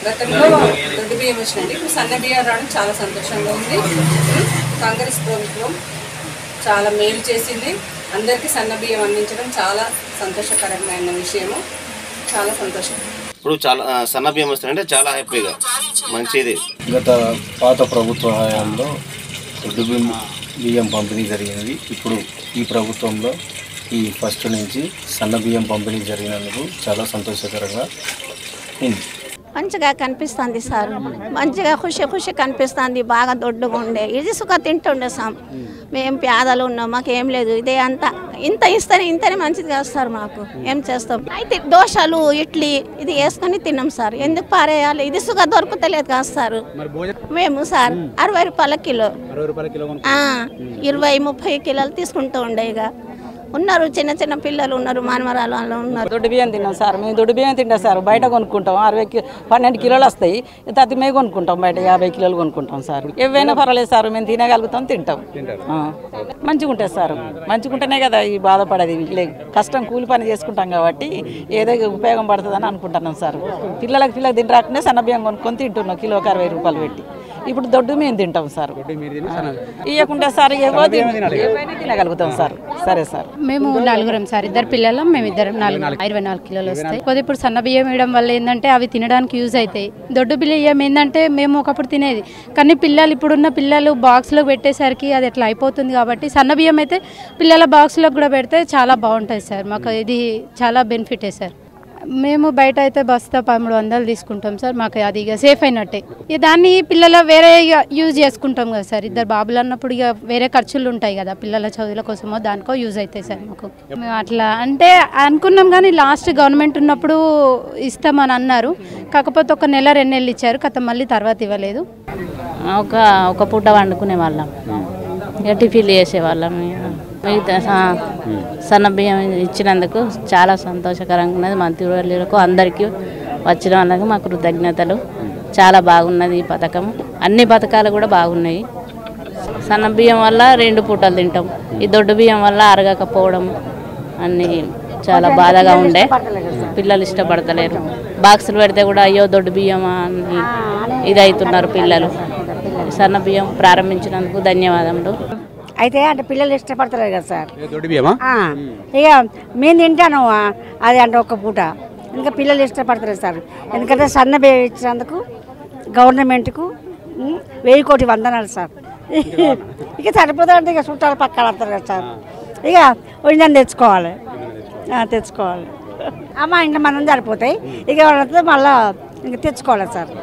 గతంలో దొడ్డు బియ్యం వచ్చినండి, ఇప్పుడు సన్న బియ్యం రావడం చాలా సంతోషంగా ఉంది. కాంగ్రెస్ ప్రభుత్వం చాలా మేలు చేసింది. అందరికీ సన్న బియ్యం అందించడం చాలా సంతోషకరమైన విషయము. చాలా సంతోషం. ఇప్పుడు చాలా సన్న బియ్యం వస్తుందంటే చాలా హ్యాపీగా మంచిది. గత పాత ప్రభుత్వ హయాంలో దొడ్డు బియ్యం పంపిణీ జరిగినది. ఇప్పుడు ఈ ప్రభుత్వంలో ఈ ఫస్ట్ నుంచి సన్న బియ్యం పంపిణీ జరిగినందుకు చాలా సంతోషకరంగా ఉంది. మంచిగా కనిపిస్తుంది సార్, మంచిగా ఖుషి కనిపిస్తుంది. బాగా దొడ్డుగా ఉండే ఇది సుఖ తింటుండే సార్. మేము పేదలు ఉన్నాం, మాకేం లేదు. ఇదే ఇంత ఇస్తేనే ఇంతనే మంచిది కాస్తారు. మాకు ఏం చేస్తాం అయితే దోశలు ఇడ్లీ ఇది వేసుకొని తిన్నాం సార్. ఎందుకు పారేయాలి? ఇది సుఖ దొరుకుతలేదు కాస్తారు. మేము సార్ 60 రూపాయల కిలో, 20-30 కిలోలు తీసుకుంటూ ఉండే. ఇక ఉన్నారు చిన్న పిల్లలు ఉన్నారు, మానవరాలు వాళ్ళు ఉన్నారు. దొడ్డు బియ్యం తిన్నాం సార్. మేము దొడ్డు బియ్యం తింటాం సార్. బయట కొనుక్కుంటాం 12 కిలోలు వస్తాయి. తది మేము కొనుక్కుంటాం, బయట 50 కిలోలు కొనుక్కుంటాం సార్. ఏవైనా పర్వాలేదు సార్, మేము తినగలుగుతాం, తింటాం. మంచిగా ఉంటుంది సార్. మంచిగా ఉంటేనే కదా ఈ బాధపడేది. కష్టం కూలి పని చేసుకుంటాం కాబట్టి ఏదో ఉపయోగం పడుతుందని అనుకుంటున్నాం సార్. పిల్లలకు తినరాకుండా సన్న బియ్యం కొనుక్కొని తింటున్నాం కిలోకి 60 రూపాయలు పెట్టి. ఇప్పుడు దొడ్డు మేము తింటాం సార్. ఇవ్వకుండా సార్ ఏవైనా తినగలుగుతాం సార్. సరే సార్. మేము 4 సార్, 2 పిల్లలు, మేము 24 కిలోలు వస్తాయి. ఇప్పుడు సన్న బియ్యం వేయడం వల్ల ఏంటంటే అవి తినడానికి యూజ్ అవుతాయి. దొడ్డు బియ్యం ఏంటంటే మేము ఒకప్పుడు తినేది, కానీ పిల్లలు ఇప్పుడున్న పిల్లలు బాక్స్లో పెట్టేసరికి అది ఎట్లా అయిపోతుంది. కాబట్టి సన్న బియ్యం అయితే పిల్లల బాక్స్లో కూడా పెడితే చాలా బాగుంటుంది సార్. మాకు ఇది చాలా బెనిఫిటే సార్. మేము బయట అయితే బస్తా 1300 తీసుకుంటాం సార్. మాకు అది ఇక సేఫ్ అయినట్టే. దాన్ని పిల్లల వేరే యూజ్ చేసుకుంటాం కదా సార్. 2 బాబులు అన్నప్పుడు ఇక వేరే ఖర్చులు ఉంటాయి కదా, పిల్లల చదువుల కోసమో దానికో యూజ్ అవుతాయి సార్. మాకు మేము అట్లా అంటే అనుకున్నాం, కానీ లాస్ట్ గవర్నమెంట్ ఉన్నప్పుడు ఇస్తామని అన్నారు. కాకపోతే 1 నెల 2 నెలలు ఇచ్చారు కదా, మళ్ళీ తర్వాత ఇవ్వలేదు. ఒక పూట వండుకునే వాళ్ళం, ఇక టిఫిన్లు చేసేవాళ్ళం. సన్న బియ్యం ఇచ్చినందుకు చాలా సంతోషకరంగా ఉన్నది. మంత్రివర్యులకు అందరికీ వచ్చిన వాళ్ళకి మా కృతజ్ఞతలు. చాలా బాగున్నది ఈ పథకం. అన్ని పథకాలు కూడా బాగున్నాయి. సన్న బియ్యం వల్ల 2 పూటలు తింటాం. ఈ దొడ్డు బియ్యం వల్ల అరగకపోవడం అన్నీ చాలా బాధగా ఉండే. పిల్లలు ఇష్టపడతలేరు. బాక్సులు పెడితే కూడా అయ్యో దొడ్డు బియ్యం అని ఇది అవుతున్నారు పిల్లలు. సన్న బియ్యం ప్రారంభించినందుకు ధన్యవాదములు. అయితే అంటే పిల్లలు ఇష్టపడతలేదు కదా సార్. ఇక మేము తింటాను అది అంటే ఒక పూట, ఇంకా పిల్లలు ఇష్టపడతలేదు సార్. ఎందుకంటే సన్న బియ్యం ఇచ్చినందుకు గవర్నమెంట్కు 1000 కోటి వందనాలు సార్. ఇక సరిపోతుందంటే ఇక చుట్టాలు పక్కన వస్తారు కదా సార్. ఇక వండని తెచ్చుకోవాలి. అమ్మ ఇంకా మనం సరిపోతాయి, ఇక మళ్ళీ ఇంక తెచ్చుకోవాలి సార్.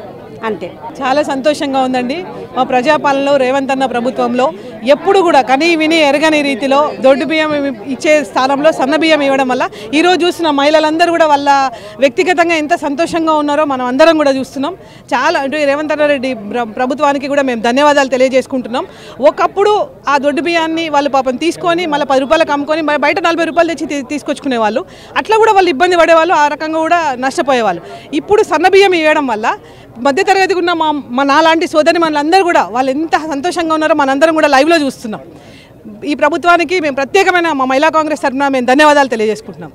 అంతే. చాలా సంతోషంగా ఉందండి. మా ప్రజాపాలనలో రేవంత్ అన్న ప్రభుత్వంలో ఎప్పుడు కూడా కనీ విని ఎరగని రీతిలో దొడ్డు బియ్యం ఇచ్చే స్థానంలో సన్న బియ్యం ఇవ్వడం వల్ల ఈరోజు చూసిన మహిళలందరూ కూడా వాళ్ళ వ్యక్తిగతంగా ఎంత సంతోషంగా ఉన్నారో మనం అందరం కూడా చూస్తున్నాం. చాలా అంటే రేవంత్ అన్న రెడ్డి ప్రభుత్వానికి కూడా మేము ధన్యవాదాలు తెలియజేసుకుంటున్నాం. ఒకప్పుడు ఆ దొడ్డు బియ్యాన్ని వాళ్ళు పాపం తీసుకొని మళ్ళీ 10 రూపాయలకు అమ్ముకొని బయట 40 రూపాయలు తెచ్చి తీసుకొచ్చుకునే వాళ్ళు. అట్లా కూడా వాళ్ళు ఇబ్బంది పడేవాళ్ళు, ఆ రకంగా కూడా నష్టపోయేవాళ్ళు. ఇప్పుడు సన్న బియ్యం ఇవ్వడం వల్ల మధ్యతరగతికి ఉన్న మా నాలాంటి సోదరి మనందరూ కూడా వాళ్ళు ఎంత సంతోషంగా ఉన్నారో మనందరం కూడా లైవ్లో చూస్తున్నాం. ఈ ప్రభుత్వానికి మేము ప్రత్యేకమైన మా మహిళా కాంగ్రెస్ తరఫున మేము ధన్యవాదాలు తెలియజేసుకుంటున్నాం.